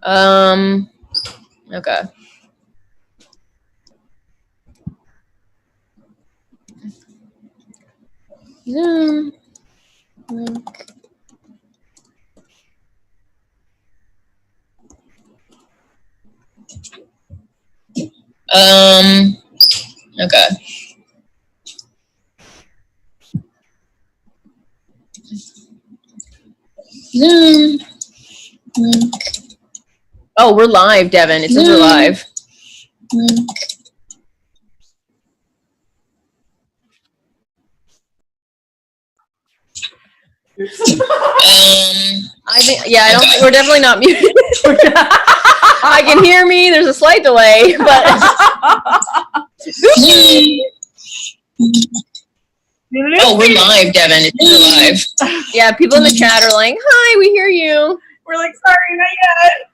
Okay. Zoom. Link. Okay. Zoom. Link. Oh, we're live, Devin. It says we're live. Link. I think, yeah, I don't think we're definitely not muted. I can hear me. There's a slight delay, but. Oh, we're live, Devin. We're live. Yeah, people in the chat are like, "Hi, we hear you." We're like, sorry, not yet.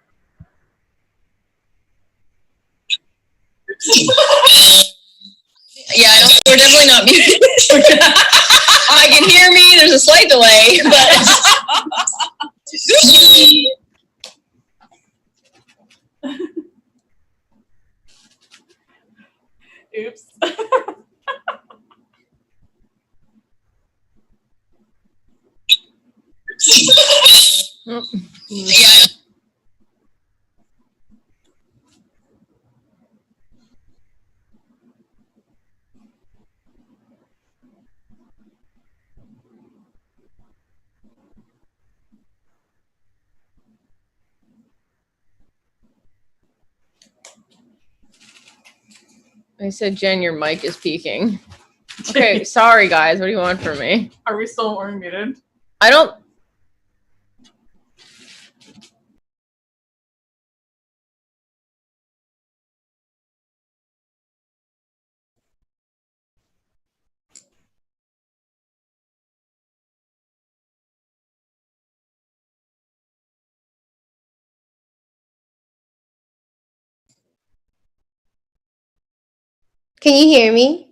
Yeah, we're definitely not muted. I can hear me. There's a slight delay, but. Oops. Yeah. I said, Jen, your mic is peaking. Okay, sorry, guys. What do you want from me? Are we still unmuted? I don't. Can you hear me?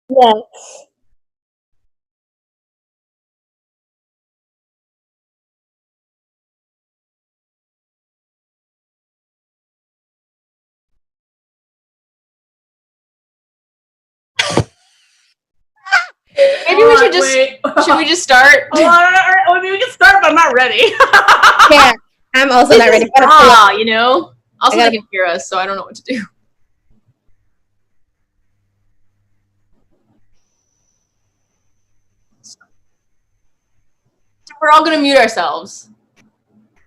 Yes. Maybe we should just. Should we just start? Maybe we can start, but I'm not ready. Yeah, I'm also not ready. You know. Also, they can hear us, so I don't know what to do. We're all gonna mute ourselves.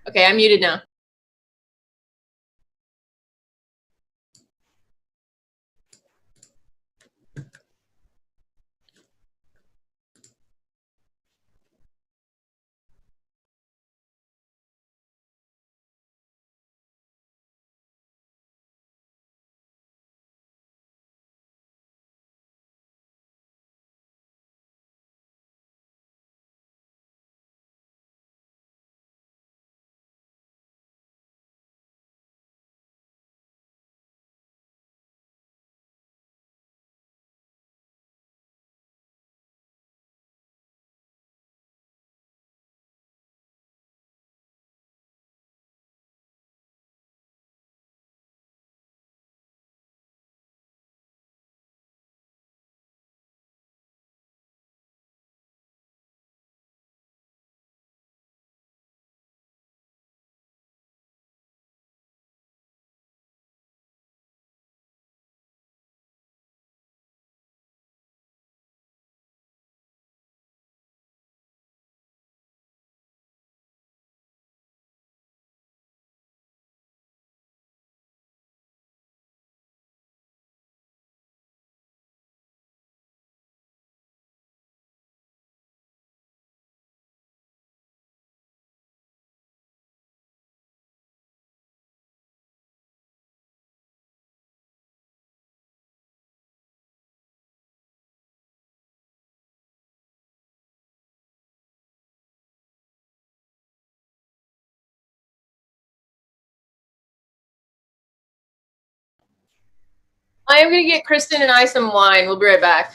Okay, I'm muted now. I am gonna get Kristin and I some wine. We'll be right back.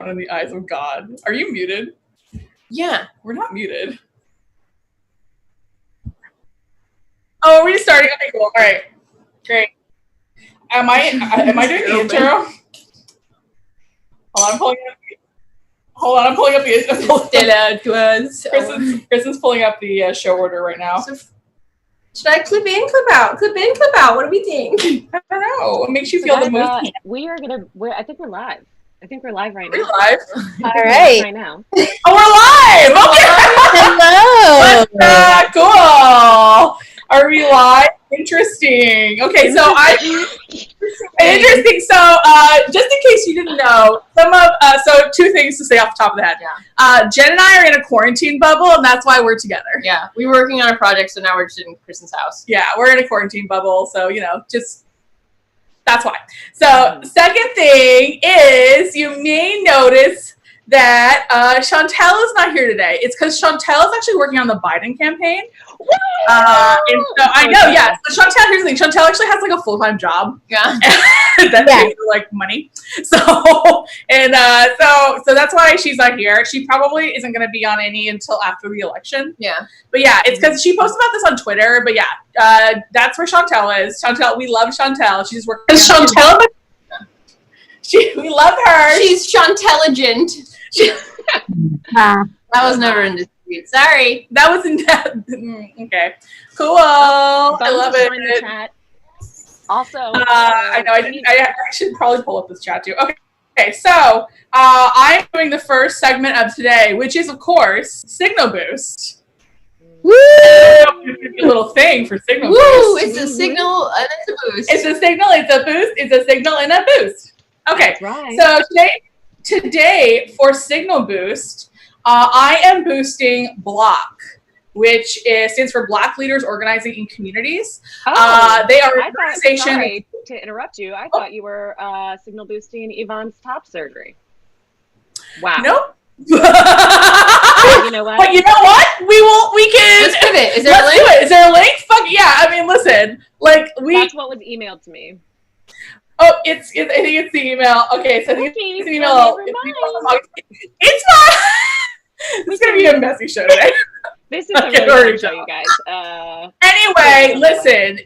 In the eyes of God. Are you muted? Yeah. We're not muted. Oh, are we starting? Okay, cool. All right, great. Am I doing the intro? Hold on, I'm pulling up the. Kristen's pulling up the show order right now. Should I clip in, clip out? Clip in, clip out. What do we think? I don't know. What makes you feel the most? I think we're live. I think we're live right now. We're live. All right. Right now. Oh, we're live. Okay. Hello. Cool. Are we live? Interesting. Okay, so interesting. So, just in case you didn't know, so two things to say off the top of the head. Yeah. Jen and I are in a quarantine bubble, and that's why we're together. Yeah. We were working on a project, so now we're just in Kristen's house. Yeah, we're in a quarantine bubble, so just that's why. So, second thing is you may notice that Chantel is not here today. It's because Chantel is actually working on the Biden campaign. And so I know, yeah. So Chantel, here's the thing. Chantel actually has like a full-time job. Yeah. That pays her like money. So so that's why she's not here. She probably isn't going to be on any until after the election. Yeah. But yeah, it's because she posted about this on Twitter. But yeah, that's where Chantel is. Chantel, we love Chantel. She's working. Is Chantel? We love her. She's Chantelligent. That was never in dispute. Sorry. That was in that. Okay. Cool. I love it. In the chat. Also, I know. I should probably pull up this chat too. Okay. So I'm doing the first segment of today, which is of course Signal Boost. Woo! A little thing for Signal Woo! Boost. It's a signal and it's a boost. It's a signal. It's a boost. It's a signal and a boost. Okay. That's right. So today for Signal Boost, I am boosting BLOC, which stands for Black Leaders Organizing in Communities. They are an organization. Sorry to interrupt you. I thought you were signal boosting Yvonne's top surgery. Wow. Nope. You know what? But you know what? We can. Let's pivot. Is there Let's a link? do it. Is there a link? Fuck yeah. I mean, listen. That's what was emailed to me. Oh, I think it's the email. Okay, so I think it's the email. Well, It's not. This is gonna be a messy show today. This is a really fun show, you guys. Anyway, listen.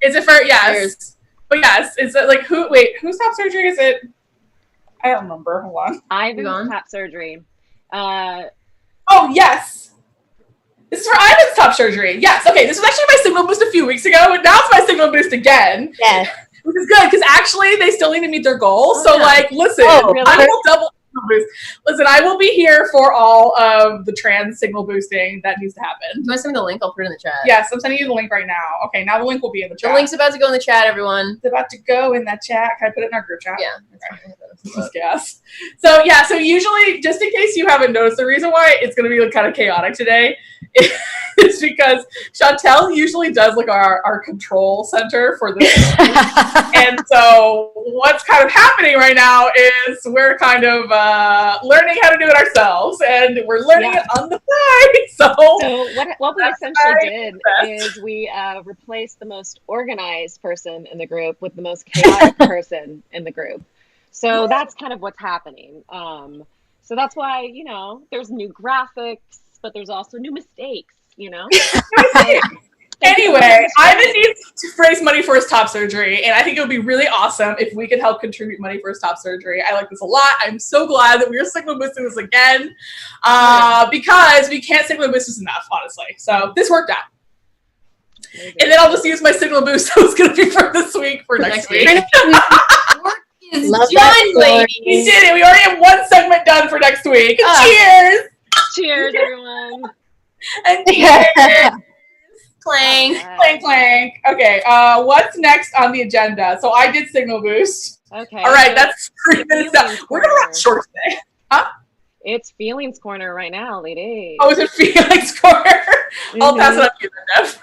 Is it for yes? But yes, it's like who? Wait, whose top surgery is it? I don't remember. Hold on. Ivan's top surgery. Oh, yes. This is for Ivan's top surgery. Yes. Okay, this was actually my signal boost a few weeks ago, and now it's my signal boost again. Yes. Which is good, because actually they still need to meet their goals. So, listen, really? I will double signal boost. Listen, I will be here for all of the trans signal boosting that needs to happen. You want to send me the link? I'll put it in the chat. Yes, I'm sending you the link right now. Okay, now the link will be in the chat. The link's about to go in the chat, everyone. It's about to go in that chat. Can I put it in our group chat? Yeah. Okay. Yes. So usually, just in case you haven't noticed, the reason why it's going to be kind of chaotic today is because Chantel usually does like our control center for this. And so what's kind of happening right now is we're kind of learning how to do it ourselves, and we're learning it on the fly. So what we essentially did is we replaced the most organized person in the group with the most chaotic person in the group. So that's kind of what's happening. So that's why, there's new graphics, but there's also new mistakes, Anyway, Ivan needs to raise money for his top surgery, and I think it would be really awesome if we could help contribute money for his top surgery. I like this a lot. I'm so glad that we are signal boosting this again, because we can't signal boost this enough, honestly. So this worked out. And then I'll just use my signal boost that was going to be for this week for next week. Love Done, that lady. We did it. We already have one segment done for next week. Cheers! Cheers, everyone. And cheers! Clang. Clank, clank. Okay, what's next on the agenda? So I did signal boost. Okay. All right, that's 3 minutes down. We're going to run short today. It's Feelings Corner right now, lady. Oh, is it Felix Corner? I'll pass it up to you then, Dev.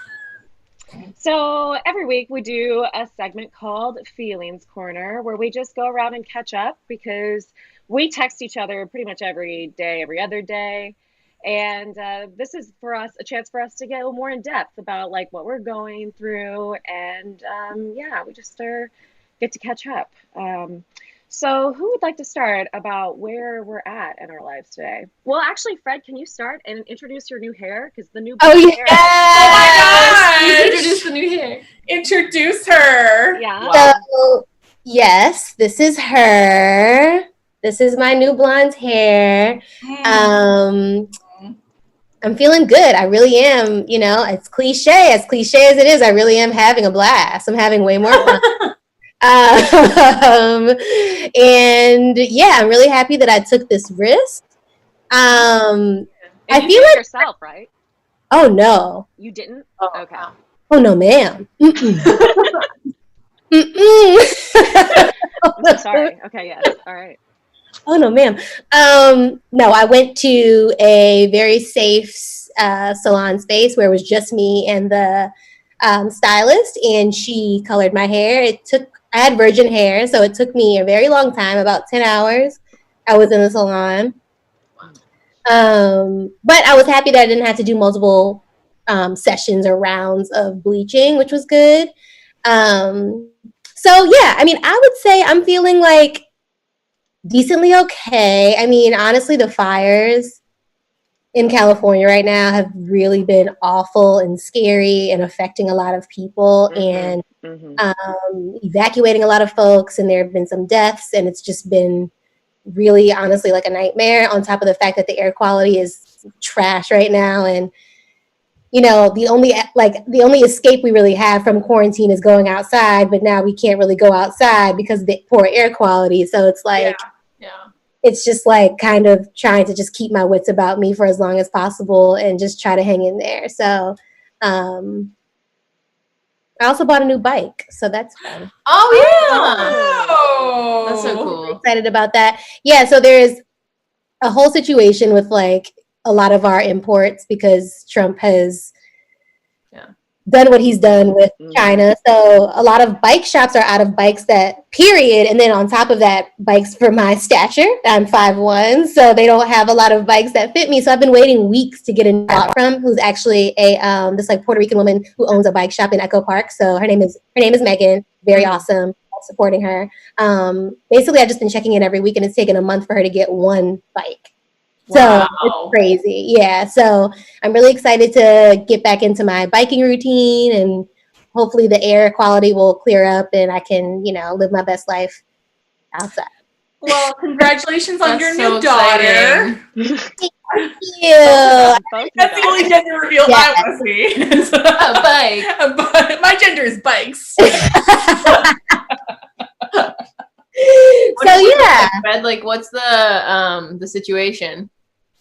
So every week we do a segment called Feelings Corner, where we just go around and catch up because we text each other pretty much every day, every other day. And this is for us a chance for us to get a little more in depth about like what we're going through, and we just get to catch up. So who would like to start about where we're at in our lives today? Well, actually, Fred, can you start and introduce your new hair? Because the new hair. Oh my gosh! Introduce the new hair. Introduce her. Yeah. Wow. So, yes, this is her. This is my new blonde hair. I'm feeling good. I really am. It's cliche. As cliche as it is, I really am having a blast. I'm having way more fun. And yeah, I'm really happy that I took this risk. And I you feel did like, yourself, right? oh no. You didn't? Oh, Okay. wow. Oh no, ma'am. Mm-mm. Mm-mm. I'm so sorry. Okay, yes. All right. Oh no, ma'am. No, I went to a very safe salon space where it was just me and the stylist, and she colored my hair. I had virgin hair, so it took me a very long time, about 10 hours. I was in the salon. But I was happy that I didn't have to do multiple sessions or rounds of bleaching, which was good. So yeah, I would say I'm feeling like decently okay. Honestly, the fires in California right now have really been awful and scary and affecting a lot of people, and evacuating a lot of folks, and there have been some deaths, and it's just been really honestly like a nightmare, on top of the fact that the air quality is trash right now. And the only escape we really have from quarantine is going outside, but now we can't really go outside because of the poor air quality. So it's like, Yeah. it's just like kind of trying to just keep my wits about me for as long as possible and just try to hang in there. So I also bought a new bike, so that's fun. Oh yeah. Oh. That's so I'm cool. excited about that. Yeah, so there's a whole situation with like a lot of our imports because Trump has done what he's done with China. So a lot of bike shops are out of bikes period. And then on top of that, bikes for my stature. I'm 5'1", so they don't have a lot of bikes that fit me. So I've been waiting weeks to get a bought from, who's actually this like Puerto Rican woman who owns a bike shop in Echo Park. So her name is Megan. Very awesome. Supporting her. Basically, I've just been checking in every week, and it's taken a month for her to get one bike. So it's crazy. Yeah. So I'm really excited to get back into my biking routine, and hopefully the air quality will clear up and I can, live my best life outside. Well, congratulations on your That's new so daughter. exciting. Yeah. Both That's the only gender reveal Yeah. I want to see. A bike. But my gender is bikes. So yeah. Fred, like, what's the situation?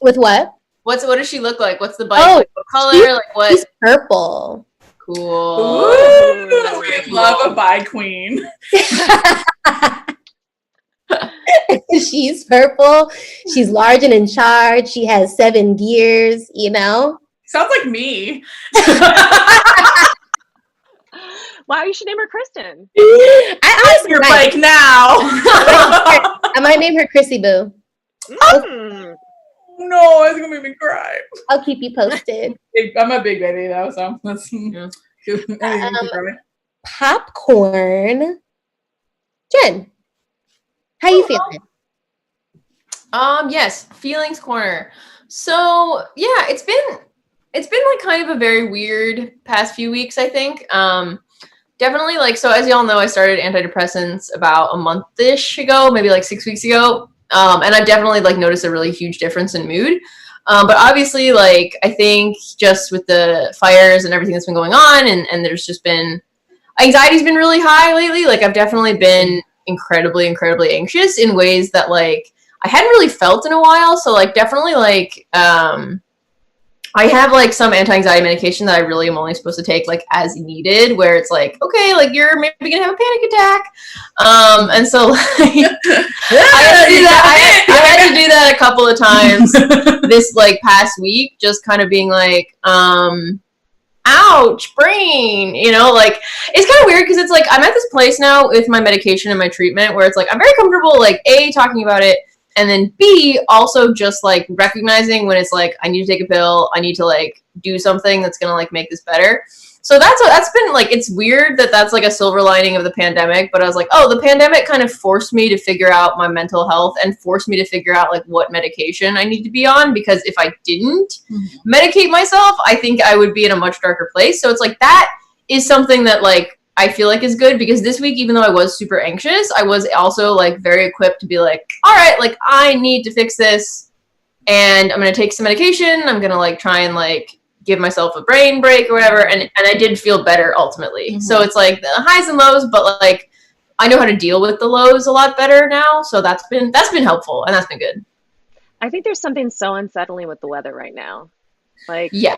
With what? What does she look like? What's the bike? Oh, Like, what color? Like, what? She's purple. Cool. Ooh, we love a bi queen. She's purple. She's large and in charge. She has 7 gears, you know? Sounds like me. Wow, you should name her Kristin. I Your bike now. I might name her Chrissy Boo. Mm. No, it's gonna make me cry. I'll keep you posted. I'm a big baby though, so that's Popcorn. Jen, how you feeling? Yes, feelings corner. So yeah, it's been like kind of a very weird past few weeks, I think. Definitely, like, so as y'all know, I started antidepressants about a month-ish ago, maybe like 6 weeks ago. And I've definitely like noticed a really huge difference in mood. But obviously, like, I think just with the fires and everything that's been going on, and there's just been, anxiety's been really high lately. Like, I've definitely been incredibly, incredibly anxious in ways that, like, I hadn't really felt in a while. So, like, definitely, like, I have, like, some anti-anxiety medication that I really am only supposed to take, like, as needed, where it's like, okay, like, you're maybe gonna have a panic attack. And so, like, I had to do that. I had to do that a couple of times this, like, past week, just kind of being like, ouch, brain, you know, like, it's kind of weird because it's like, I'm at this place now with my medication and my treatment where it's like, I'm very comfortable, like, A, talking about it, and then B, also just, like, recognizing when it's like, I need to take a pill, I need to, like, do something that's gonna, like, make this better. So that's been, like, it's weird that that's, like, a silver lining of the pandemic, but I was like, oh, the pandemic kind of forced me to figure out my mental health and forced me to figure out, like, what medication I need to be on, because if I didn't medicate myself, I think I would be in a much darker place. So it's like, that is something that, like, I feel like is good, because this week, even though I was super anxious, I was also, like, very equipped to be like, all right, like, I need to fix this, and I'm going to take some medication. I'm going to, like, try and, like, give myself a brain break or whatever. And I did feel better ultimately. Mm-hmm. So it's like the highs and lows, but, like, I know how to deal with the lows a lot better now. So that's been helpful, and that's been good. I think there's something so unsettling with the weather right now. Like, yeah.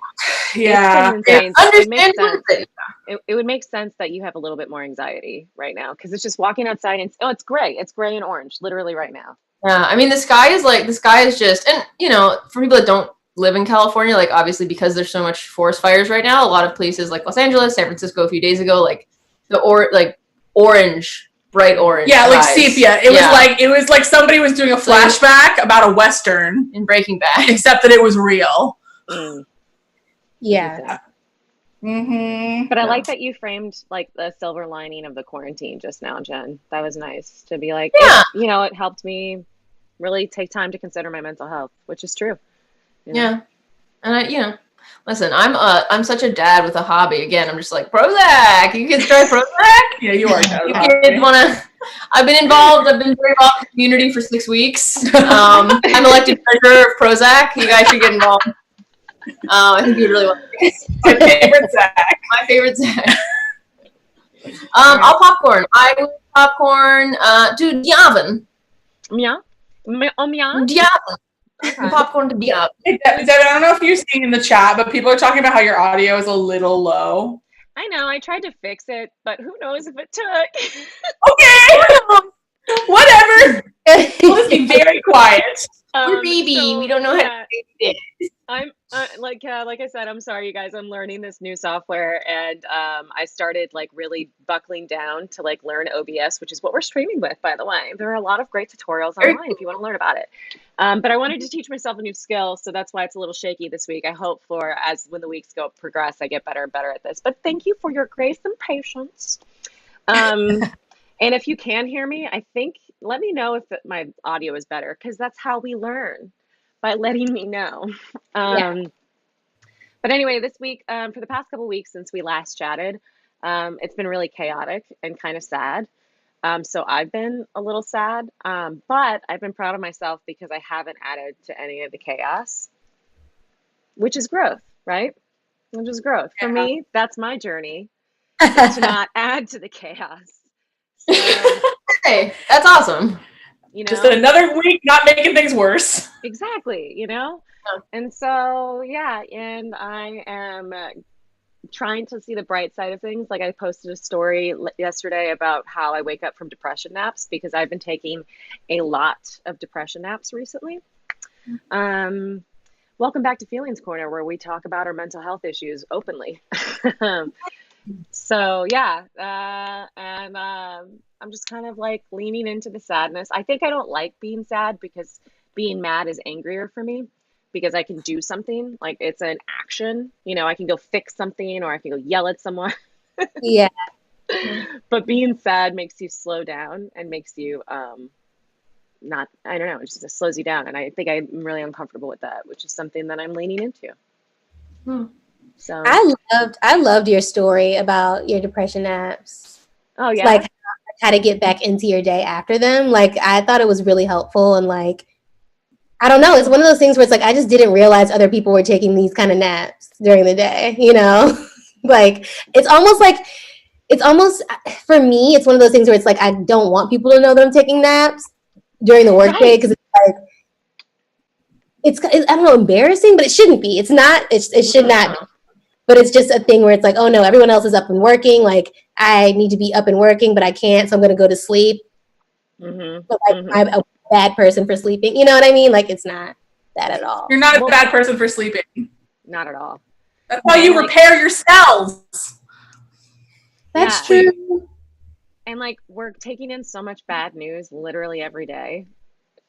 It makes sense. It would make sense that you have a little bit more anxiety right now, because it's just walking outside and it's gray. It's gray and orange, literally right now. Yeah, I mean, the sky is just, and, you know, for people that don't live in California, like, obviously, because there's so much forest fires right now, a lot of places like Los Angeles, San Francisco a few days ago, like, orange, bright orange. Yeah, like skies. sepia. It was like somebody was doing a flashback about a Western in Breaking Bad, except that it was real. Yeah. Mm-hmm. But I like that you framed, like, the silver lining of the quarantine just now, Jen. That was nice to be like, yeah. It helped me really take time to consider my mental health, which is true. You know? Yeah. And listen, I'm such a dad with a hobby. Again, I'm just like, Prozac. You kids try Prozac? Yeah, you are. You kids wanna? I've been very involved in the community for 6 weeks. I'm elected treasurer of Prozac. You guys should get involved. I think you'd really want to. My favorite Zach. My favorite Zach. I'll popcorn. I will popcorn. Dude, Devin. Meow. Meow. Devin. Popcorn to Devin. Hey, Devin, I don't know if you're seeing in the chat, but people are talking about how your audio is a little low. I know. I tried to fix it, but who knows if it took. Okay. Whatever. We'll just be very quiet. We're baby. So, we don't know how to do it. I'm like I said, I'm sorry, you guys. I'm learning this new software, and I started, like, really buckling down to, like, learn OBS, which is what we're streaming with, by the way. There are a lot of great tutorials online if you want to learn about it. But I wanted to teach myself a new skill, so that's why it's a little shaky this week. I hope when the weeks progress, I get better and better at this. But thank you for your grace and patience. And if you can hear me, I think, let me know if my audio is better, because that's how we learn, by letting me know. But anyway, this week, for the past couple weeks since we last chatted, it's been really chaotic and kind of sad. So I've been a little sad, but I've been proud of myself because I haven't added to any of the chaos, which is growth, right? Which is growth. For me, that's my journey, is to not add to the chaos. So, Hey, that's awesome. You know, just another week not making things worse. Exactly, you know? And so, yeah, and I am trying to see the bright side of things. Like I posted a story yesterday about how I wake up from depression naps because I've been taking a lot of depression naps recently. Welcome back to Feelings Corner, where we talk about our mental health issues openly. So yeah, and I'm just kind of like leaning into the sadness. I think I don't like being sad because being mad is angrier for me because I can do something, like it's an action, you know, I can go fix something or I can go yell at someone. Yeah. But being sad makes you slow down and makes you not, I don't know, it just slows you down. And I think I'm really uncomfortable with that, which is something that I'm leaning into. So I loved your story about your depression apps. Oh yeah. Like how to get back into your day after them. Like I thought it was really helpful, and like I don't know, it's one of those things where it's like I just didn't realize other people were taking these kind of naps during the day, you know? Like it's almost for me, it's one of those things where it's like I don't want people to know that I'm taking naps during the workday because it's like it's I don't know, embarrassing, but it shouldn't be. It's not. It should not be. But it's just a thing where it's like, oh no, everyone else is up and working. Like I need to be up and working, but I can't, so I'm going to go to sleep. But like I'm a bad person for sleeping. You know what I mean? Like it's not that at all. You're not a bad person for sleeping. Not at all. That's how you repair your cells. That's true. And like we're taking in so much bad news literally every day.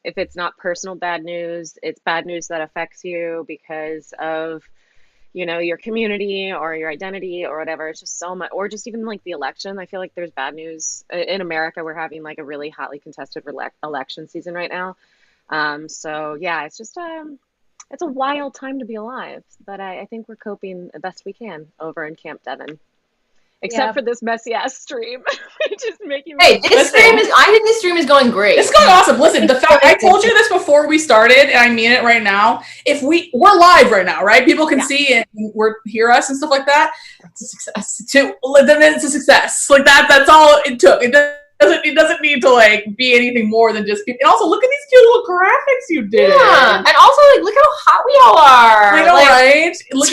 If it's not personal bad news, it's bad news that affects you because of, you know, your community or your identity or whatever. It's just so much, or just even like the election. I feel like there's bad news in America. We're having like a really hotly contested election season right now. So yeah, it's just, it's a wild time to be alive, but I think we're coping the best we can over in Camp Devin. Except for this messy ass stream, just making me. Hey, this stream is. I think this stream is going great. It's going awesome. Listen, the fact I told you this before we started, and I mean it right now. If we're live right now, right? People can see and hear us and stuff like that. It's a success. Then it's a success. Like that. That's all it took. It doesn't need to like be anything more than just. And also, look at these cute little graphics you did. Yeah, and also like look how hot we all are. I know, right? Look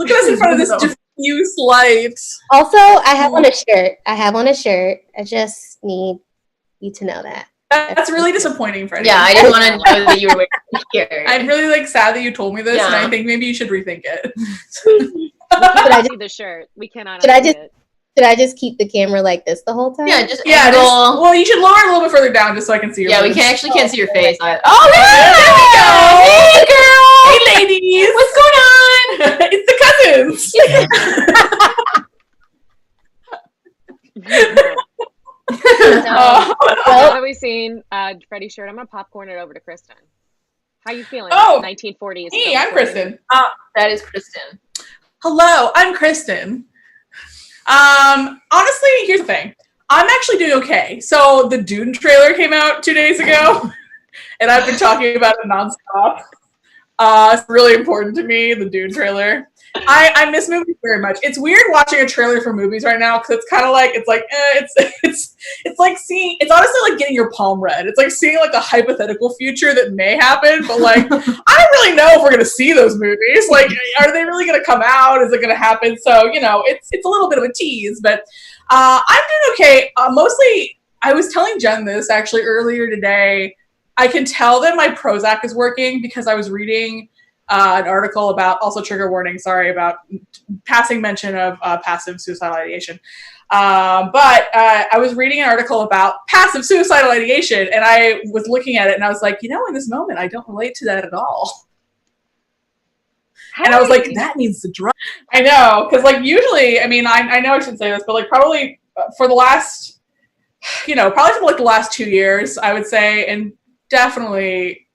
at us in front of this diffuse light. Also, I have on a shirt. I just need you to know that. That's really disappointing, Freddie. Yeah, I didn't want to know that you were here. I'm really like sad that you told me this, and I think maybe you should rethink it. We cannot see the shirt. We cannot. Should I just keep the camera like this the whole time? Yeah, just well, you should lower it a little bit further down just so I can see your face. We can't see your face. There we go. Hey, girl. Hey, ladies. What's going on? It's the cousins. What are we seeing? Freddie's shirt. I'm gonna popcorn it over to Kristin. How you feeling? 1940s. Hey, I'm Kristin. That is Kristin. Hello, I'm Kristin. Honestly, here's the thing. I'm actually doing okay. So the Dune trailer came out 2 days ago, and I've been talking about it nonstop. It's really important to me, the Dune trailer. I miss movies very much. It's weird watching a trailer for movies right now because it's kind of like it's like seeing. It's honestly like getting your palm read. It's like seeing like a hypothetical future that may happen, but like I don't really know if we're gonna see those movies. Like, are they really gonna come out? Is it gonna happen? So you know, it's a little bit of a tease, but I'm doing okay. Mostly, I was telling Jen this actually earlier today. I can tell that my Prozac is working because I was reading an article about, also trigger warning, sorry, about passing mention of passive suicidal ideation. But I was reading an article about passive suicidal ideation, and I was looking at it, and I was like, you know, in this moment, I don't relate to that at all. And I was like, that needs to drop. I know, because like usually, I mean, I know I shouldn't say this, but like probably for the last, probably for like the last 2 years, I would say, and definitely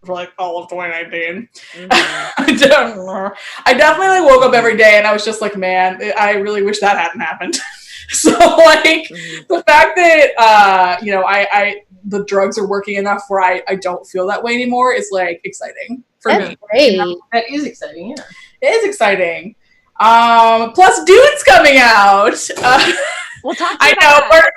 for like all of 2019. I definitely woke up every day and I was just like, man, I really wish that hadn't happened. So like the fact that you know I the drugs are working enough where I don't feel that way anymore is like exciting for That's me. great. You know? That is exciting, yeah. It is exciting. Plus Dune's coming out. We'll talk I about know. that.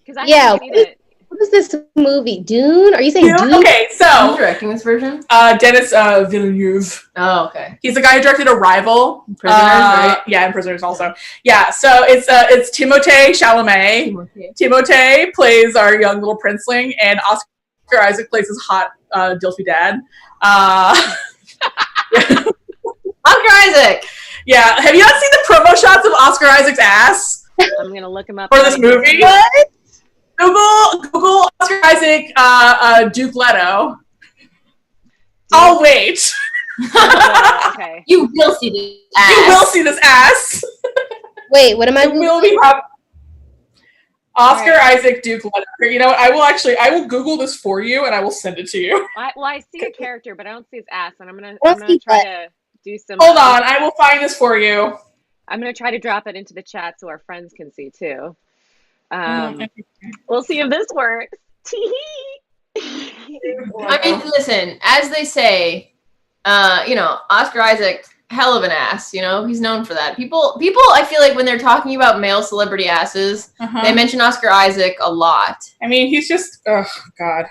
Because I haven't seen it. What is this movie? Dune? Are you saying Dune? Okay, Who's so directing this version? Dennis Villeneuve. Oh, okay. He's the guy who directed Arrival. Prisoners, right? Yeah, and Prisoners also. Yeah, so it's Timothée Chalamet. Timothée plays our young little princeling, and Oscar Isaac plays his hot Dilfy dad. Oscar Isaac! Yeah, have you not seen the promo shots of Oscar Isaac's ass I'm going to look him up. for this movie? What? Google Oscar Isaac Duke Leto. I'll wait. Okay. You will see this ass. You will see this ass. Wait, what am I It will be Oscar Isaac Duke Leto. You know what? I will Google this for you and I will send it to you. I see a character, but I don't see his ass, and I'm gonna see try to do some. Hold on, I will find this for you. I'm gonna try to drop it into the chat so our friends can see too. We'll see if this works. I mean, listen, as they say, you know, Oscar Isaac, hell of an ass, you know, he's known for that. People, I feel like when they're talking about male celebrity asses, they mention Oscar Isaac a lot. I mean, he's just, oh God.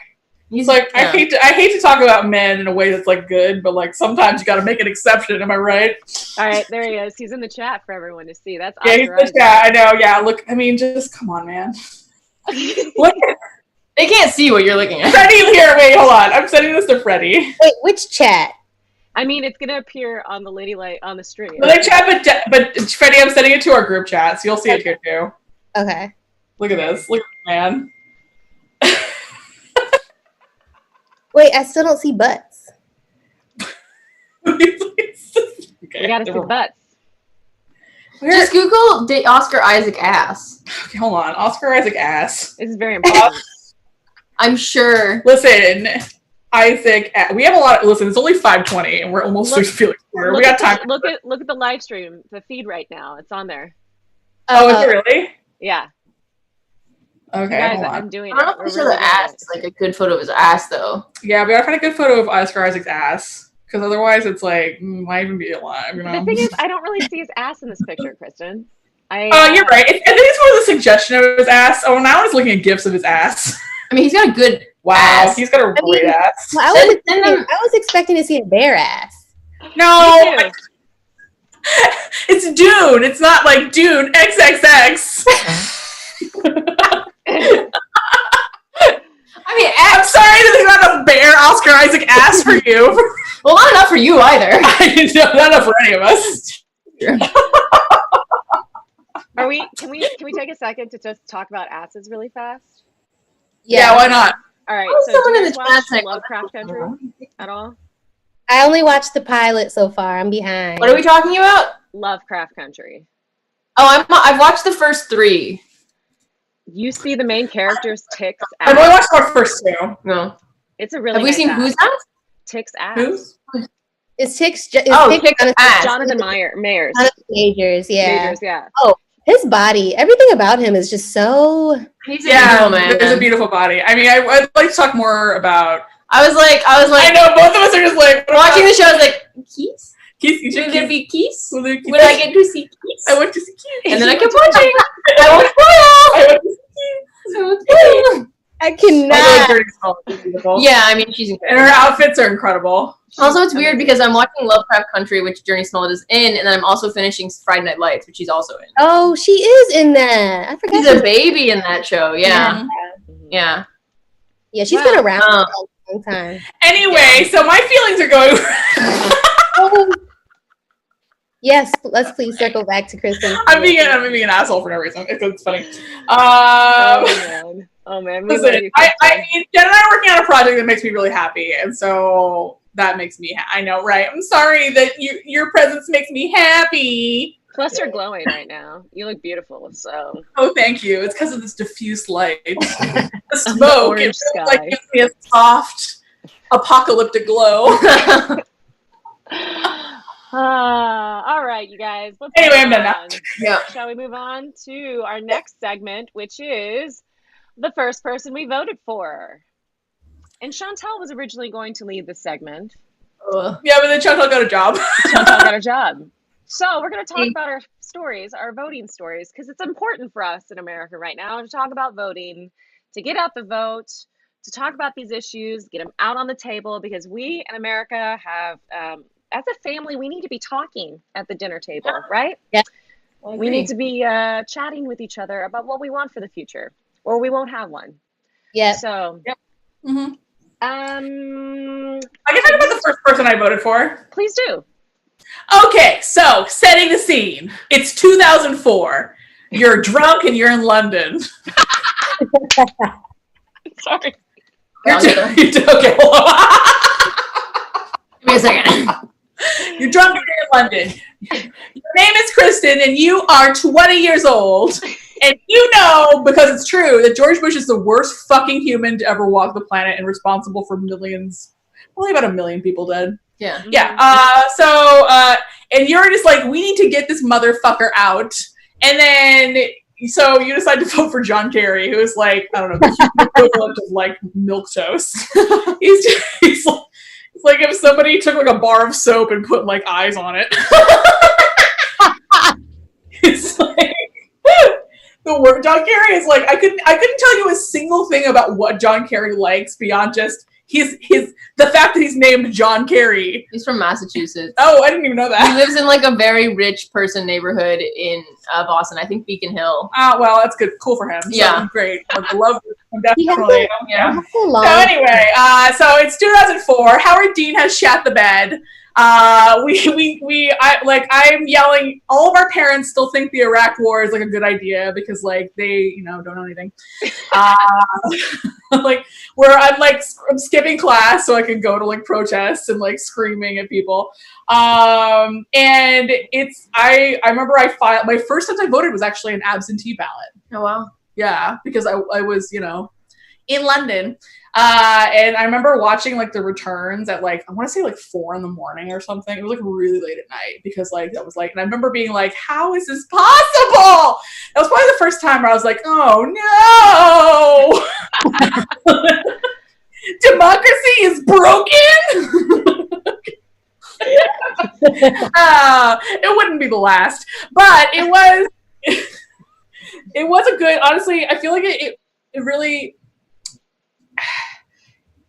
He's like, yeah. I hate to talk about men in a way that's like good, but like sometimes you got to make an exception. Am I right? All right, there he is. He's in the chat for everyone to see. That's Oscar Isaac. Yeah, I know. Yeah, look. I mean, just come on, man. Look. They can't see what you're looking at. Freddie, here. Wait, hold on. I'm sending this to Freddie. Wait, which chat? I mean, it's gonna appear on the Lady Light on the stream. Well, chat, but Freddie, I'm sending it to our group chat, so you'll see it here too. Okay. Look at this. Look, man. Wait, I still don't see butts. Okay, we gotta see butts. Just Google Oscar Isaac ass. Okay, hold on. Oscar Isaac ass. This is very important. I'm sure. Listen, Isaac, we have a lot. Listen, it's only 5:20, and we're almost feeling quarter. We got time. Look at the live stream, the feed right now. It's on there. Oh, is it really? Yeah. Okay, guys, hold on. I'm doing I don't know if the ass is like a good photo of his ass, though. Yeah, we gotta find a good photo of Oscar Isaac's ass, because otherwise it's like, might even be alive, you know? The thing is, I don't really see his ass in this picture, Kristin. You're right. I think it's more the suggestion of his ass. Oh, now I'm just looking at gifs of his ass. I mean, he's got a good ass. He's got a great ass. Well, I was expecting to see a bare ass. No, it's Dune. It's not like Dune XXX. I mean, I'm sorry that there's not a bare Oscar Isaac ass for you. Well, not enough for you either. Not enough for any of us. Can we take a second to just talk about asses really fast? Yeah, why not? All right. So do you in the watch chat Lovecraft Country at all? I only watched the pilot so far. I'm behind. What are we talking about? Lovecraft Country. Oh, I've watched the first 3. You see the main character's Tick's ass. I've only watched our first 2. No. It's a really. Have we nice seen ass. whose ass? Tick's ass. Who's? It's Tick's. Tick's ass. Jonathan Mayers. Jonathan Majors, yeah. Majors, yeah. Oh, his body, everything about him is just so. He's a beautiful man. There's a beautiful body. I mean, I'd like to talk more about. I was like. I know both of us are just like watching the show. I was like, Keys? Keys? Will there be Keys? Will I get to see Keys? I want to see Keys. And then I kept watching. I won't spoil. I cannot. Yeah, I mean, she's incredible. And her outfits are incredible. Also, it's weird because I'm watching Lovecraft Country, which Journey Smollett is in, and then I'm also finishing Friday Night Lights, which she's also in. Oh, she is in that. I forgot. She's a baby in that show. Yeah. Yeah. Yeah, she's been around for a long time. Anyway, so my feelings are going. Yes, let's please circle back to Kristin. I'm being an asshole for no reason. It's funny. Oh man. Listen, I mean, Jen and I are working on a project that makes me really happy, and so that makes me. I know, right? I'm sorry that your presence makes me happy. Plus, you're glowing right now. You look beautiful. So. Oh, thank you. It's because of this diffuse light. The smoke. It sky. Like gives me a soft, apocalyptic glow. All right, you guys. Anyway, I'm done now. Yeah. Shall we move on to our next segment, which is the first person we voted for? And Chantel was originally going to lead this segment. Yeah, but then Chantel got a job. Chantel got a job. So we're going to talk about our stories, our voting stories, because it's important for us in America right now to talk about voting, to get out the vote, to talk about these issues, get them out on the table, because we in America have, as a family, we need to be talking at the dinner table, right? Yeah. We need to be chatting with each other about what we want for the future, or we won't have one. Yeah. So, Mm-hmm. I I can talk about the first person I voted for. Please do. Okay, so setting the scene. It's 2004. You're drunk and you're in London. Sorry. Okay, hold on. Give me a second. You're drunk and you're in London. Your name is Kristin and you are 20 years old. And you know, because it's true, that George Bush is the worst fucking human to ever walk the planet and responsible for millions, probably about 1 million people dead. Yeah. Yeah. And you're just like, we need to get this motherfucker out. And then, so you decide to vote for John Kerry, who is like, I don't know, the equivalent of like milquetoast. He's like if somebody took like a bar of soap and put like eyes on it. It's like the word John Kerry is like I couldn't tell you a single thing about what John Kerry likes beyond just the fact that he's named John Kerry. He's from Massachusetts. Oh, I didn't even know that. He lives in like a very rich person neighborhood in Boston. I think Beacon Hill. Oh, well, that's good. Cool for him. Yeah. So, great. I love definitely. Yeah. So anyway, so it's 2004. Howard Dean has shat the bed. I'm yelling. All of our parents still think the Iraq War is like a good idea because like they, don't know anything. I'm skipping class so I can go to like protests and like screaming at people. And I remember I filed my first time I voted was actually an absentee ballot. Oh wow. Yeah, because I was, in London. And I remember watching like the returns at like, I want to say like 4 a.m. or something. It was like really late at night because like, that was like, and I remember being like, how is this possible? That was probably the first time where I was like, oh no, democracy is broken. It wouldn't be the last, but it was a good, honestly, I feel like it really,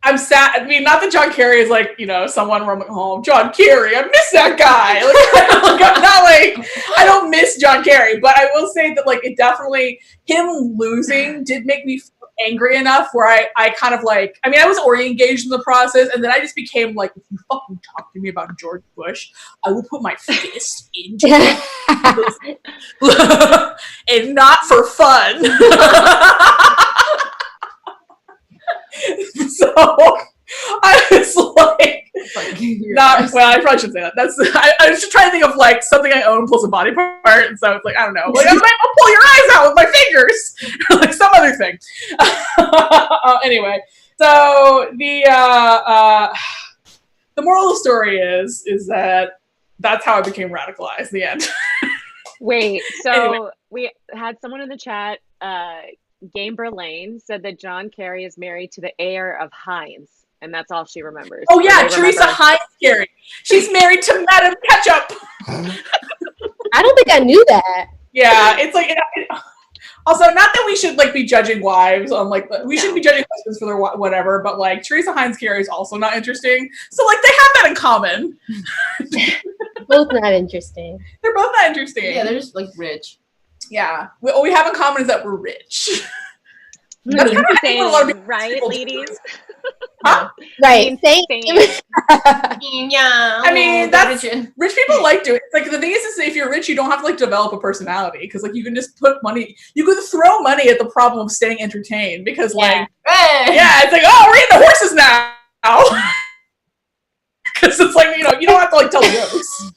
I'm sad. I mean, not that John Kerry is like, someone where I'm like, oh, John Kerry, I miss that guy. Like, I'm not like, I don't miss John Kerry, but I will say that like, it definitely, him losing did make me feel angry enough where I kind of like, I mean, I was already engaged in the process, and then I just became like, if you fucking talk to me about George Bush, I will put my fist into it. And not for fun. So I was like, I probably shouldn't say that. I was just trying to think of like something I own plus a body part, and so it's like, I don't know, like I'll pull your eyes out with my fingers, or like some other thing. Anyway, so the moral of the story is that that's how I became radicalized. The end. Wait, so Anyway. We had someone in the chat. Game Lane said that John Kerry is married to the heir of Heinz, and that's all she remembers. Oh yeah, Teresa Heinz Kerry. She's married to Madam Ketchup. I don't think I knew that. Yeah, it's like also not that we should like be judging wives on like we shouldn't be judging husbands for their whatever, but like Teresa Heinz Kerry is also not interesting. So like they have that in common. Both not interesting. They're both not interesting. Yeah, they're just like rich. Yeah, what we have in common is that we're rich. That's kind of same, what a lot of people right, do. ladies? Huh? Right. Same. Yeah. I mean, that's rich people like doing it. Like the thing is if you're rich, you don't have to like develop a personality because like you can just put money. You can throw money at the problem of staying entertained because like it's like, oh, we're eating the horses now. Because it's like you don't have to like tell jokes.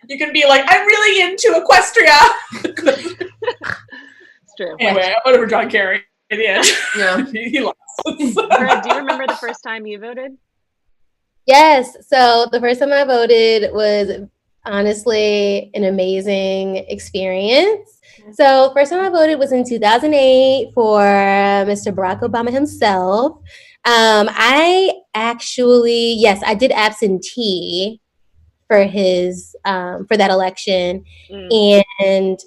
You can be like, I'm really into Equestria. It's true. Anyway, whatever, John Kerry. In the end, Yeah. he lost. Fred, do you remember the first time you voted? Yes. So the first time I voted was honestly an amazing experience. So first time I voted was in 2008 for Mr. Barack Obama himself. I actually, yes, I did absentee for his for that election. Mm. And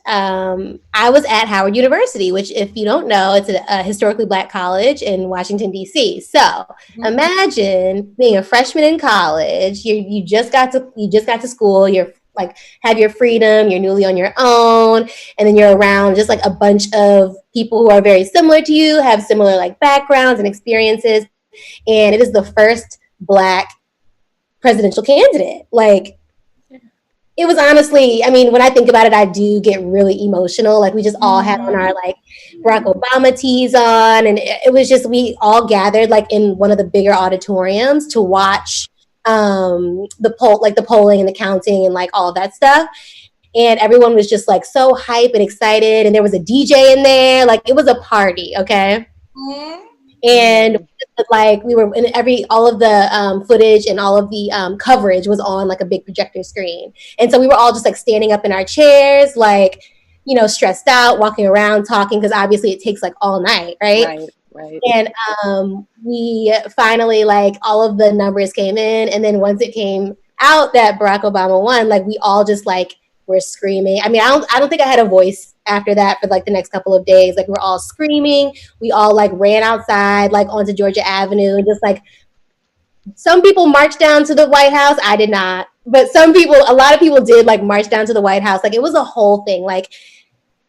I was at Howard University, which, if you don't know, it's a historically Black college in Washington D.C. So imagine being a freshman in college. You just got to school. You're like have your freedom. You're newly on your own, and then you're around just like a bunch of people who are very similar to you, have similar like backgrounds and experiences, and it is the first Black presidential candidate. Like, it was honestly, I mean, when I think about it, I do get really emotional. Like, we just all had on our like Barack Obama tees on, and it was just, we all gathered like in one of the bigger auditoriums to watch the polling and the counting and like all of that stuff. And everyone was just like so hype and excited, and there was a DJ in there. Like, it was a party, okay? And like we were in all of the footage and all of the coverage was on like a big projector screen, and so we were all just like standing up in our chairs, like, stressed out, walking around talking, because obviously it takes like all night, right? Right. And we finally, like, all of the numbers came in, and then once it came out that Barack Obama won, like, we all just like were screaming. I mean, I don't think I had a voice after that for like the next couple of days. Like, we're all screaming. We all like ran outside, like onto Georgia Avenue, and just like some people marched down to the White House. I did not, but a lot of people did like march down to the White House. Like, it was a whole thing. Like,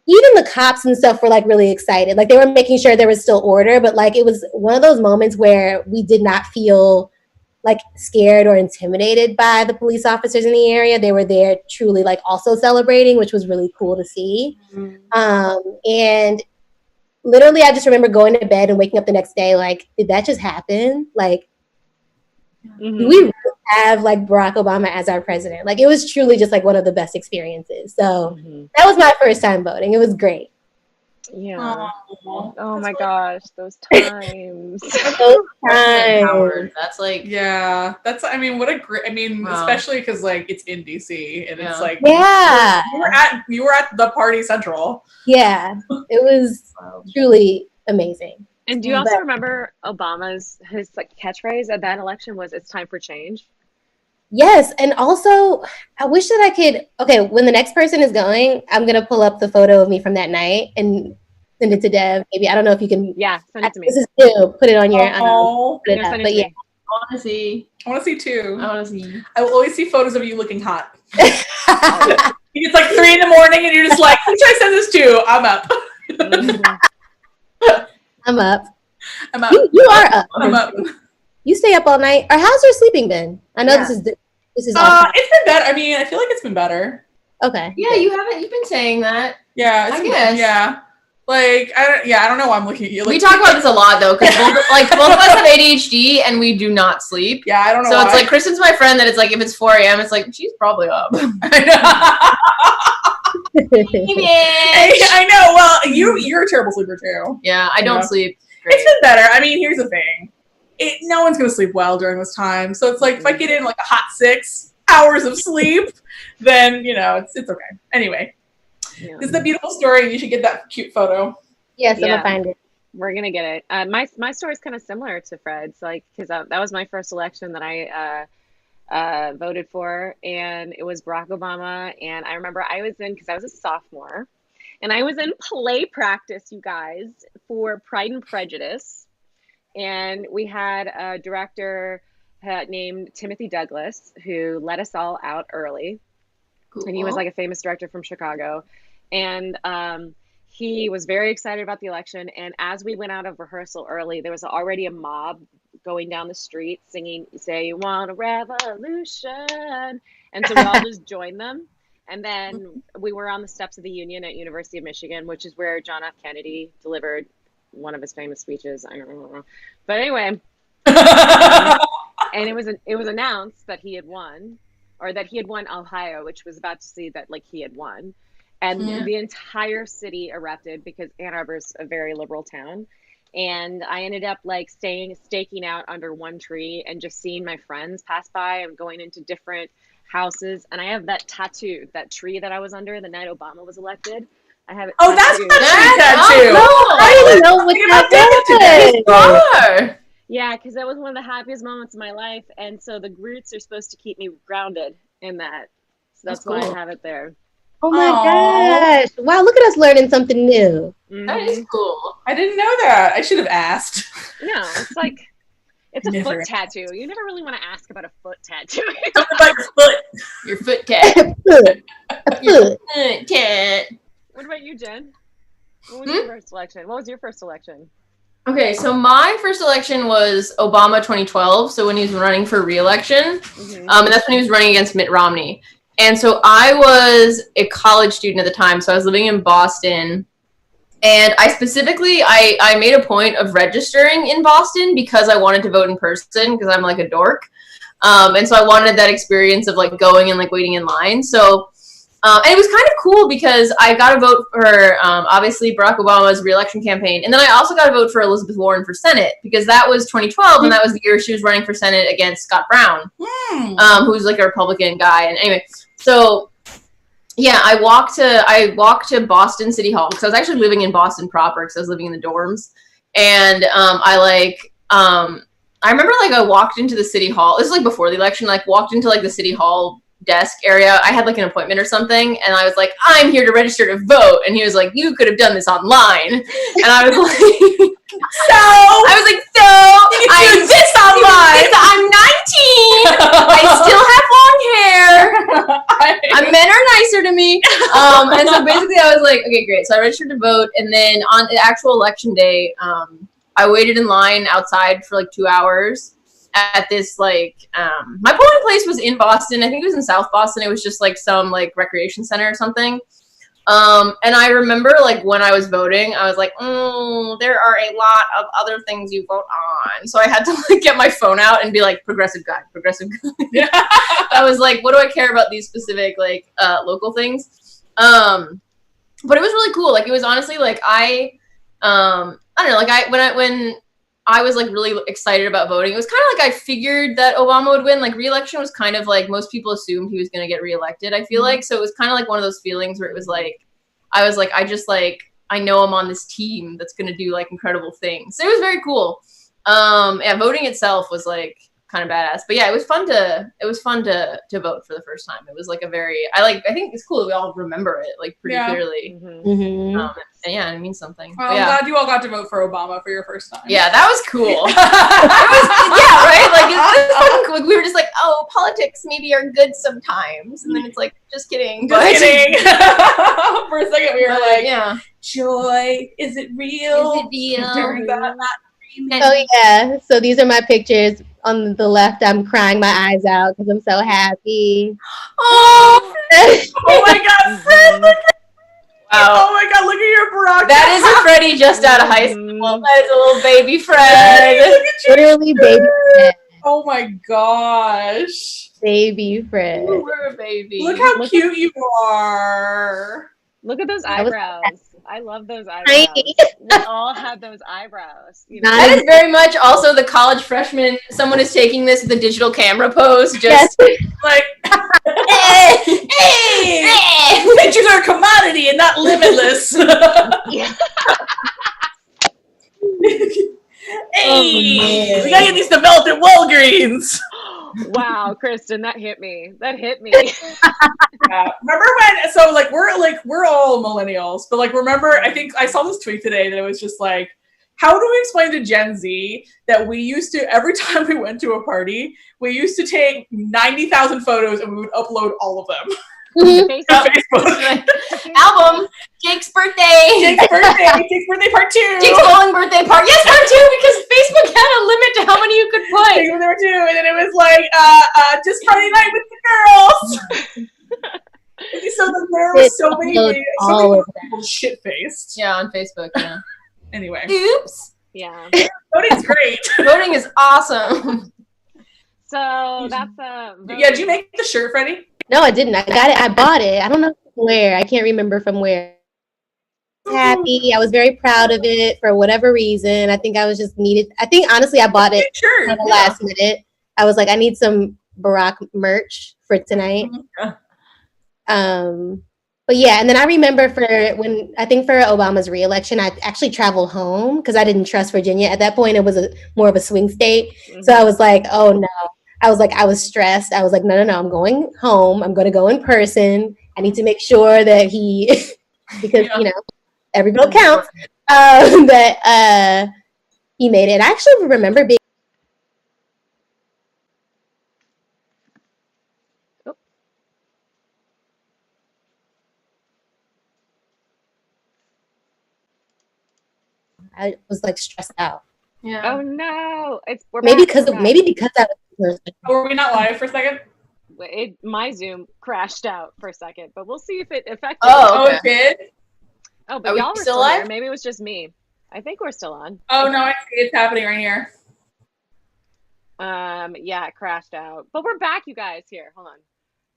even the cops and stuff were like really excited. Like, they were making sure there was still order, but like it was one of those moments where we did not feel like scared or intimidated by the police officers in the area. They were there truly like also celebrating, which was really cool to see. And literally, I just remember going to bed and waking up the next day like, did that just happen? Like, do we really have like Barack Obama as our president? Like, it was truly just like one of the best experiences. So that was my first time voting. It was great. Yeah. Oh my gosh, those times. That's like, yeah, that's, I mean, what a great, I mean, especially because like it's in DC and it's like, you were at the party central. Yeah, it was truly amazing. And do you also remember his like catchphrase at that election was, "It's time for change"? Yes, and also I wish that I could. Okay, when the next person is going, I'm gonna pull up the photo of me from that night and send it to Dev. Maybe, I don't know if you can. Yeah, send it to me. This is new. Put it on your. Put it up. But yeah, I want to see. I want to see too. I want to see. I will always see photos of you looking hot. It's like 3 a.m. and you're just like, who should I send this to? I'm up. I'm up. I'm up. You are up. I'm up. You stay up all night. Or how's your sleeping been? I know this is. It's been better. I mean, I feel like it's been better. Okay. Yeah, you've been saying that. Yeah, I guess. Yeah. Like, I don't know why I'm looking at you. Like, we talk about this a lot though, because both of us have ADHD and we do not sleep. Yeah, I don't know. So it's like Kristin's my friend that it's like if it's 4 a.m. it's like she's probably up. I know. Well, you're a terrible sleeper too. Yeah, I don't sleep. Great. It's been better. I mean, here's the thing. No one's gonna sleep well during this time. So it's like if I get in like a hot 6 hours of sleep, then it's okay. Anyway. Yeah. This is a beautiful story, and you should get that cute photo. Yes, I'm gonna find it. We're gonna get it. My story is kind of similar to Fred's, like, because that was my first election that I voted for, and it was Barack Obama. And I remember because I was a sophomore, and I was in play practice, you guys, for Pride and Prejudice, and we had a director named Timothy Douglas who let us all out early. Cool. And he was like a famous director from Chicago. And he was very excited about the election. And as we went out of rehearsal early, there was already a mob going down the street singing, "Say you want a revolution." And so we all just joined them. And then we were on the steps of the Union at University of Michigan, which is where John F. Kennedy delivered one of his famous speeches. I don't remember. But anyway, and it was announced that he had won. Or that he had won Ohio, which was about to see that like he had won. And the entire city erupted because Ann Arbor's a very liberal town. And I ended up like staking out under one tree and just seeing my friends pass by and going into different houses. And I have that tattoo, that tree that I was under the night Obama was elected. I have it. Oh, that's tattooed. the tree tattoo. Oh, I didn't know what that was. no. Yeah, because that was one of the happiest moments of my life. And so the roots are supposed to keep me grounded in that. So that's why cool. I have it there. Oh my Aw. gosh. Wow, look at us learning something new. That is cool. I didn't know that. I should have asked. No, it's like, it's a Never. foot tattoo. You never really want to ask about a foot tattoo. Something about your foot. Your foot tat. Foot. Foot tat. What about you, Jen? What was your first election? What was your first election? Okay, so my first election was Obama 2012, so when he was running for re-election, and that's when he was running against Mitt Romney. And so I was a college student at the time, so I was living in Boston, and I specifically, I made a point of registering in Boston because I wanted to vote in person, because I'm like a dork, and so I wanted that experience of like going and like waiting in line, so... and it was kind of cool because I got to vote for, obviously, Barack Obama's re-election campaign. And then I also got to vote for Elizabeth Warren for Senate because that was 2012, and that was the year she was running for Senate against Scott Brown, who's like a Republican guy. And anyway, so, yeah, I walked to Boston City Hall because I was actually living in Boston proper because I was living in the dorms. And I remember, like, I walked into the City Hall. This is, like, before the election. Like, walked into, like, the City Hall desk area. I had like an appointment or something, and I was like, I'm here to register to vote, and he was like, you could have done this online. And I was like, I do this online. I'm 19. I still have long hair. Men are nicer to me. And so basically I was like, okay, great. So I registered to vote, and then on the actual election day, I waited in line outside for like 2 hours at this, like, my polling place was in Boston. I think it was in South Boston. It was just, like, some, like, recreation center or something. And I remember, like, when I was voting, I was like, there are a lot of other things you vote on. So I had to, like, get my phone out and be like, progressive guy. I was like, what do I care about these specific, like, local things? But it was really cool. Like, it was honestly, like, I don't know, like, when I was like really excited about voting. It was kind of like I figured that Obama would win. Like re-election was kind of like most people assumed he was going to get reelected, I feel like. So it was kind of like one of those feelings where it was like, I was like, I know I'm on this team that's going to do like incredible things. So it was very cool. Yeah, voting itself was like kind of badass. But yeah, it was fun to vote for the first time. It was like I think it's cool that we all remember it like pretty clearly. And yeah, it means something. Well, I'm glad you all got to vote for Obama for your first time. Yeah, that was cool. It was, yeah, right? Like, it's fucking cool. Like, we were just like, oh, politics maybe are good sometimes. And then it's like, just kidding. For a second, we were like, yeah. Joy, is it real? Is it real? During that Oh, yeah. So these are my pictures. On the left, I'm crying my eyes out because I'm so happy. Oh, oh my God, Fred, look at wow. Oh my God, look at your Barack. That is a Freddie just out of high school. That is a little baby Fred. Look at you. Literally baby Fred. Oh my gosh. Baby Fred. You were a baby. Look how cute you are. Look at those eyebrows. I love those eyebrows. We all had those eyebrows. You know? That is very much also the college freshman. Someone is taking this with a digital camera pose. Just like, hey, pictures are a commodity and not limitless. Hey, we gotta get these developed at Walgreens. Wow, Kristin, that hit me. Yeah. Remember when? So we're all millennials, but like remember? I think I saw this tweet today that it was just like, how do we explain to Gen Z that we used to every time we went to a party, we used to take 90,000 photos and we would upload all of them. Facebook. Album. Jake's birthday part 2. Jake's bowling birthday part. Yes, part 2 because Facebook had a limit to how many you could put. There were 2, and then it was like just Friday night with the girls. So there were so many people shit faced. Yeah, on Facebook. Yeah. Anyway. Oops. Yeah. Voting's great. Voting is awesome. So that's Yeah. Did you make the shirt, Freddie? No, I didn't. I got it. I bought it. I don't know from where. I can't remember from where. happy. I was very proud of it for whatever reason. I think I was just needed. I think honestly, I bought it Sure. at the last minute. I was like, I need some Barack merch for tonight. But yeah, and then I remember for Obama's re-election, I actually traveled home because I didn't trust Virginia. At that point, it was more of a swing state. Mm-hmm. So I was like, oh no. I was stressed. I was like, no, I'm going home. I'm going to go in person. I need to make sure that he, because, every vote counts, that he made it. I actually remember being. I was like stressed out. Yeah. Oh no! Maybe because I was. Were we not live for a second? My Zoom crashed out for a second, but we'll see if it affected. Oh, it did. Oh, but y'all were still live. Here. Maybe it was just me. I think we're still on. Oh no! I see it's happening right here. Yeah, it crashed out, but we're back, you guys. Here, hold on.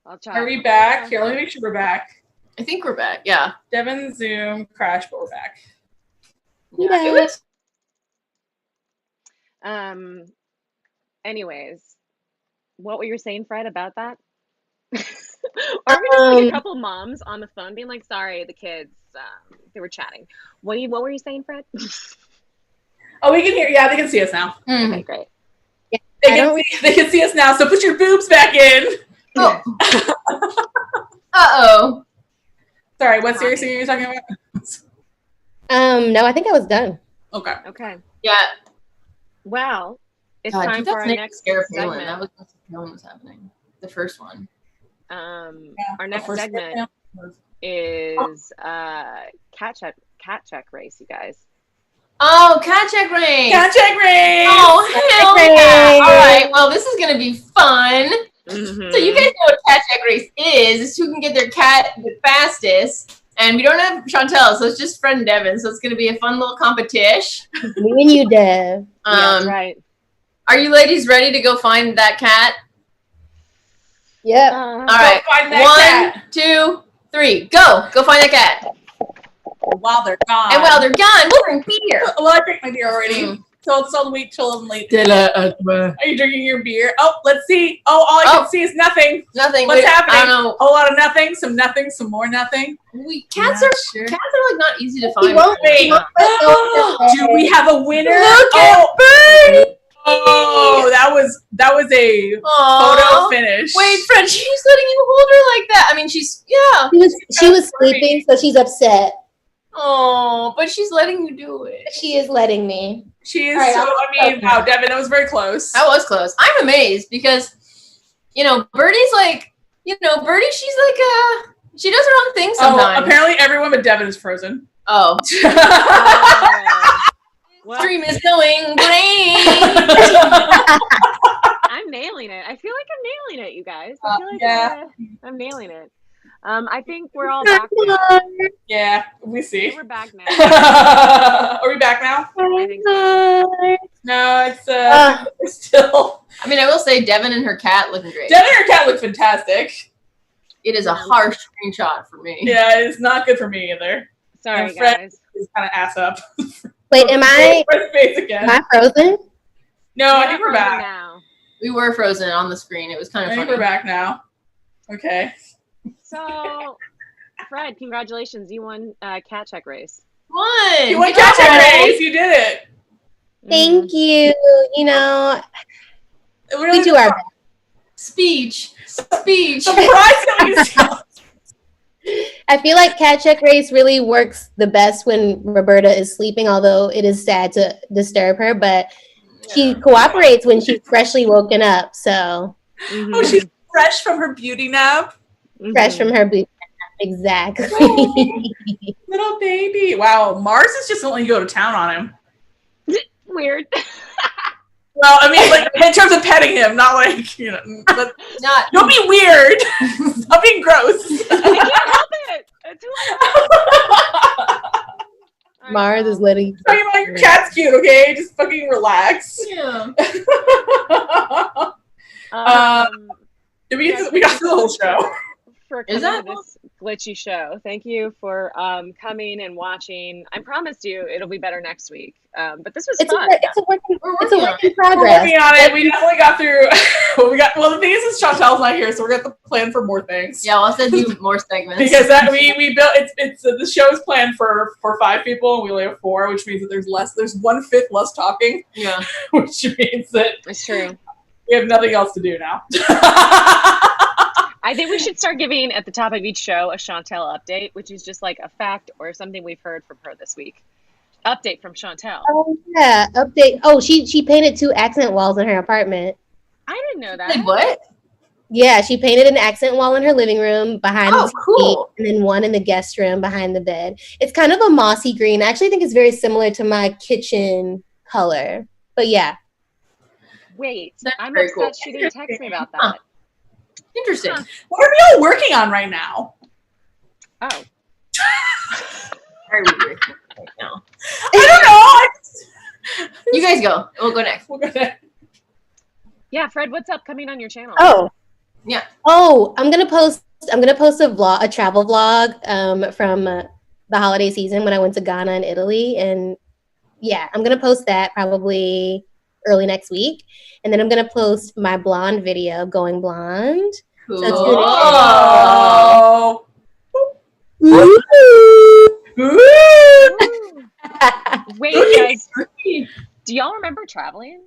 I'll try. Are we back? Here, let me make sure we're back. I think we're back. Yeah. Devin Zoom crashed, but we're back. Yeah. It was. Anyways, what were you saying, Fred, about that? Are we just like a couple moms on the phone being like, sorry, the kids, they were chatting. What were you saying, Fred? Oh, we can hear. Yeah, they can see us now. Mm. Okay, great. Yeah, they can see us now. So put your boobs back in. Oh. Uh-oh. Sorry, what series are you talking about? No, I think I was done. Okay. Yeah. Well, it's time for our next segment. That was when was happening. The first one. Our next segment is cat check race, you guys. Oh, cat check race! Cat check race! Oh, hell yeah! All right, well, this is gonna be fun. Mm-hmm. So you guys know what cat check race is? It's who can get their cat the fastest. And we don't have Chantel, so it's just Fred and Devin. So it's going to be a fun little competition. Me and you, Dev. Yeah, right. Are you ladies ready to go find that cat? Yep. All right. Find that 1, 2, 3, go! Go find that cat. While they're gone. And while they're gone, we'll drink beer. Well, I drank my beer already. So it's all wait till I'm late. Are you drinking your beer? Oh, let's see. Oh, all I can see is nothing. Nothing. What's happening? I don't know. A whole lot of nothing, some more nothing. Cats are like not easy to find. Do we have a winner? Look at Bernie. Oh, that was a photo finish. Wait, Fred, she's letting you hold her like that. I mean, she was sleeping, so she's upset. Oh, but she's letting you do it. She is letting me. She is wow, Devin, that was very close. That was close. I'm amazed because, Birdie's like, Birdie, she's like, she does her own thing sometimes. Oh, apparently everyone but Devin is frozen. Oh. Stream is going great. I'm nailing it. I feel like I'm nailing it, you guys. I feel like I'm nailing it. I think we're all back now. Yeah, we see. We're back now. Are we back now? I think so. No, it's we're still. I mean, I will say Devin and her cat looking great. Devin and her cat look fantastic. It is a harsh screenshot for me. Yeah, it's not good for me either. Sorry, guys. Is kind of ass up. Wait, am I frozen? No, I think we're back. Now. We were frozen on the screen. It was kind of funny. I think we're back now. Okay. So, Fred, congratulations. You won Cat Check Race. You won Cat Check Race. You did it. Thank you. We do our best. Speech. I feel like Cat Check Race really works the best when Roberta is sleeping, although it is sad to disturb her, but she cooperates when she's freshly woken up, so. Mm-hmm. Oh, she's fresh from her beauty nap? Fresh from her beauty nap, exactly. Oh, little baby. Wow, Mars is just letting you go to town on him. Weird. Well, I mean, like, in terms of petting him, not like, but don't be weird. Stop being gross. I can't help it. It's Mars is letting talking about your cat's cute, okay? Just fucking relax. Yeah. We got through the whole show. for Is coming to that this glitchy show. Thank you for coming and watching. I promised you it'll be better next week. But this was fun. It's a work in We're progress. working on it. We definitely got through. Well, the thing is Chantel's not here, so we're gonna have to plan for more things. Yeah, we'll have to do more segments. Because we built it's the show is planned for 5 people, and we only have 4, which means that there's 1/5 less talking. Yeah, which means that It's true. we have nothing else to do now. I think we should start giving at the top of each show a Chantel update, which is just like a fact or something we've heard from her this week. Update from Chantel. Oh yeah, update. Oh, she painted 2 accent walls in her apartment. I didn't know that. like what? Yeah, she painted an accent wall in her living room behind the TV, cool. and then one in the guest room behind the bed. It's kind of a mossy green. I actually think it's very similar to my kitchen color. But yeah. Wait, That's I'm very upset cool. she didn't text me about that. Huh. Interesting. What are we all working on right now? Oh. Very weird right now. I don't know. You guys go. We'll go next. We're gonna. Yeah, Fred, what's up coming on your channel? Oh. Yeah. Oh, I'm gonna post a travel vlog from the holiday season when I went to Ghana and Italy, and yeah, I'm gonna post that probably early next week, and then I'm gonna post my blonde video, going blonde. Cool. So tune in. Oh. Wait, guys, do y'all remember traveling?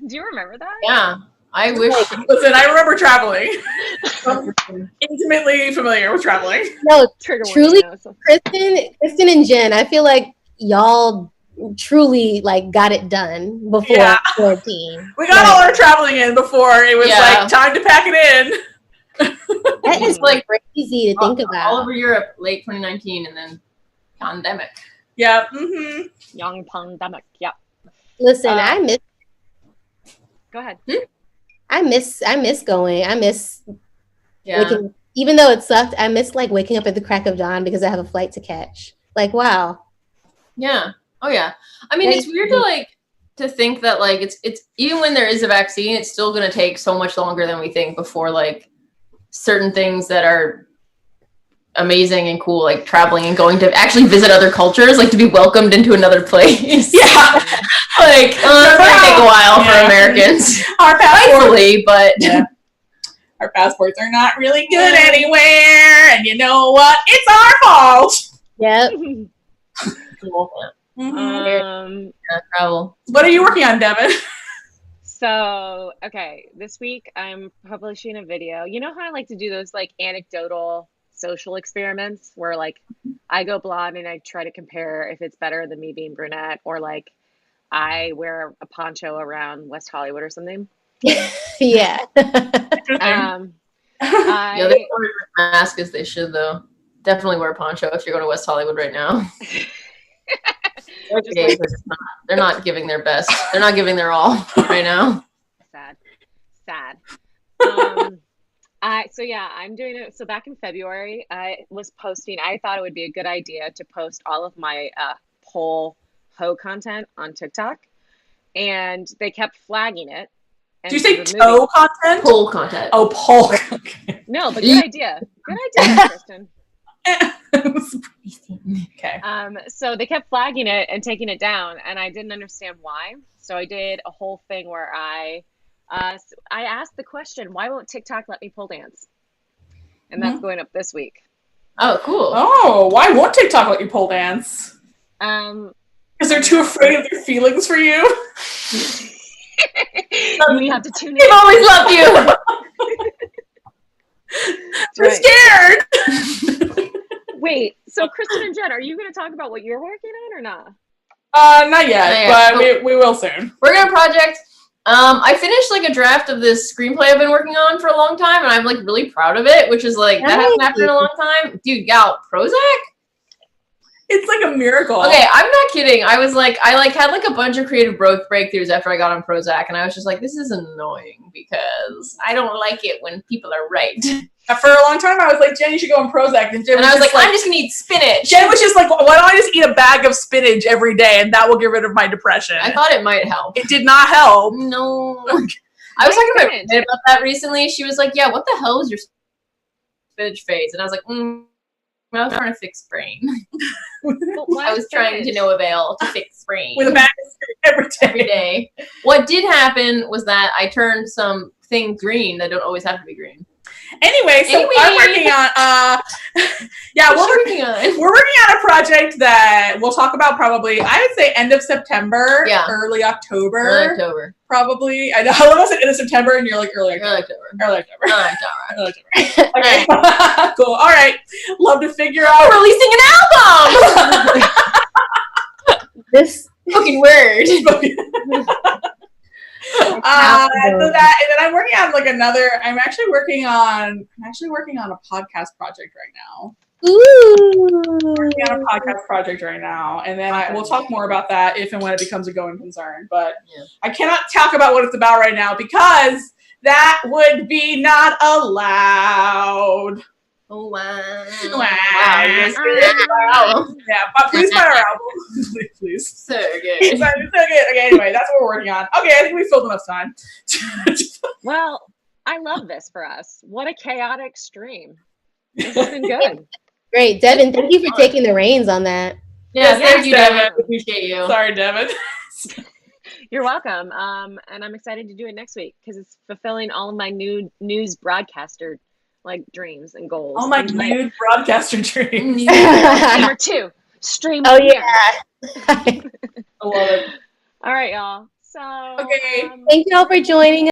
Do you remember that? Yeah, I wish. Listen, I remember traveling. Intimately familiar with traveling. No, Trigger truly, warning, so. Kristin and Jen, I feel like y'all truly like got it done before 14. We got all our traveling in before it was like time to pack it in. That is like crazy to think about. All over Europe, late 2019, and then pandemic. Yeah. Mm-hmm. Young pandemic. Yep. Listen, I miss Go ahead. going. I miss Yeah. waking, even though it sucked, I miss like waking up at the crack of dawn because I have a flight to catch. Like, wow. Yeah. Oh yeah. I mean, it's weird to think that like it's even when there is a vaccine, it's still going to take so much longer than we think before like certain things that are amazing and cool, like traveling and going to actually visit other cultures, like to be welcomed into another place. Yeah. Like it's going to take a while for Americans. Our Thankfully, but our passports are not really good anywhere, and you know what? It's our fault. Yep. cool. Mm-hmm. Travel. What are you working on, Devin? So, okay, this week I'm publishing a video. You know how I like to do those like anecdotal social experiments where like I go blonde and I try to compare if it's better than me being brunette, or like I wear a poncho around West Hollywood or something. Yeah. Yeah, they wear masks as they should though. Definitely wear a poncho if you're going to West Hollywood right now. Okay, they're not giving their best. They're not giving their all right now. Sad. I'm doing it. So back in February, I was posting. I thought it would be a good idea to post all of my pole hoe content on TikTok, and they kept flagging it. Do you say toe content? Pole content. Oh, pole. Okay. No, but good idea. Good idea, Kristin. Okay. So they kept flagging it and taking it down, and I didn't understand why. So I did a whole thing where I asked the question, why won't TikTok let me pole dance? And that's going up this week. Oh, cool. Oh, why won't TikTok let you pole dance? Because they're too afraid of their feelings for you. You have to tune in. They've always loved you. They're scared. Wait, so Kristin and Jen, are you going to talk about what you're working on or not? Not yet, but we will soon. We're gonna project. I finished like a draft of this screenplay I've been working on for a long time, and I'm like really proud of it, which is like that hasn't happened in a long time. Dude, gal, Prozac? It's like a miracle. Okay, I'm not kidding. I had like a bunch of creative breakthroughs after I got on Prozac, and I was just like, this is annoying because I don't like it when people are right. For a long time, I was like, Jen, you should go on Prozac. And I was like, I'm just gonna eat spinach. Jen was just like, why don't I just eat a bag of spinach every day, and that will get rid of my depression. I thought it might help. It did not help. No. I was talking to my friend about that recently. She was like, yeah, what the hell is your bitch face. And I was like, I was trying to fix brain. I was trying to no avail to fix brain. With a bag every day. What did happen was that I turned some things green that don't always have to be green. Anyway, so I'm working on we're working on a project that we'll talk about probably, I would say end of September, early October. Probably. I know I almost said end of September and you're like early October. Okay. Cool. All right. Love to figure out releasing an album. This fucking word. So that, and then I'm working on I'm actually working on a podcast project right now. Working on a podcast project right now, and then we'll talk more about that if and when it becomes a going concern. But I cannot talk about what it's about right now because that would be not allowed. Oh wow! Yeah, but please buy our album, please. So good. So good. Okay, anyway, that's what we're working on. Okay, I think we filled enough time. Well, I love this for us. What a chaotic stream. This has been good. Great, Devin. Thank you for taking the reins on that. Yeah, thank you, Devin. Appreciate you. Sorry, Devin. You're welcome. And I'm excited to do it next week because it's fulfilling all of my new news broadcaster dreams and goals. Oh my news broadcaster dreams. Number 2, stream. Oh yeah. I love it. All right, y'all. So okay. Thank y'all for joining us.